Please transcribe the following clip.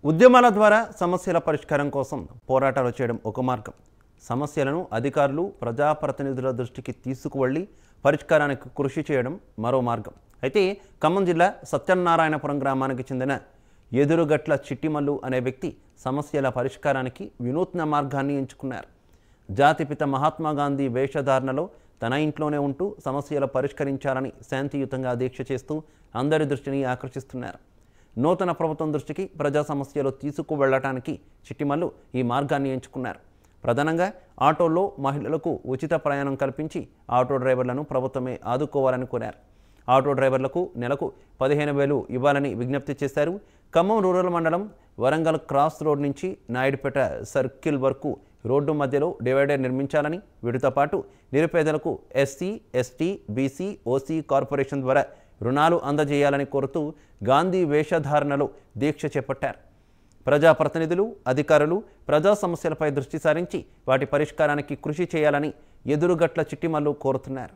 ఉద్యమాల ద్వారా సమస్యల పరిష్కారం కోసం పోరాటాలు చేయడం ఒక మార్గం. సమస్యలను అధికారులు, ప్రజాప్రతినిధుల దృష్టికి తీసుకువెళ్లి పరిష్కారానికి కృషి చేయడం మరో మార్గం. అయితే ఖమ్మం జిల్లా సత్యనారాయణపురం గ్రామానికి చెందిన ఎదురుగట్ల చిట్టిమల్లు అనే వ్యక్తి సమస్యల పరిష్కారానికి వినూత్న మార్గాన్ని ఎంచుకున్నారు. జాతిపిత మహాత్మా గాంధీ వేషధారణలో తన ఇంట్లోనే ఉంటూ సమస్యలు పరిష్కరించాలని శాంతియుతంగా దీక్ష చేస్తూ అందరి దృష్టిని ఆకర్షిస్తున్నారు. నూతన ప్రభుత్వం దృష్టికి ప్రజా సమస్యలు తీసుకువెళ్లడానికి చిట్టిమల్లు ఈ మార్గాన్ని ఎంచుకున్నారు. ప్రధానంగా ఆటోల్లో మహిళలకు ఉచిత ప్రయాణం కల్పించి ఆటో డ్రైవర్లను ప్రభుత్వమే ఆదుకోవాలని కోరారు. ఆటో డ్రైవర్లకు నెలకు 15,000 ఇవ్వాలని విజ్ఞప్తి చేశారు. ఖమ్మం రూరల్ మండలం వరంగల్ క్రాస్ రోడ్ నుంచి నాయుడుపేట సర్కిల్ వరకు రోడ్డు మధ్యలో డివైడర్ నిర్మించాలని, వీటితో పాటు నిరుపేదలకు SC, ST, BC, OC corporation ద్వారా రుణాలు అందజేయాలని కోరుతూ గాంధీ వేషధారణలో దీక్ష చేపట్టారు. ప్రజాప్రతినిధులు, అధికారులు ప్రజా సమస్యలపై దృష్టి సారించి వాటి పరిష్కారానికి కృషి చేయాలని ఎదురుగట్ల చిట్టిమల్లు కోరుతున్నారు.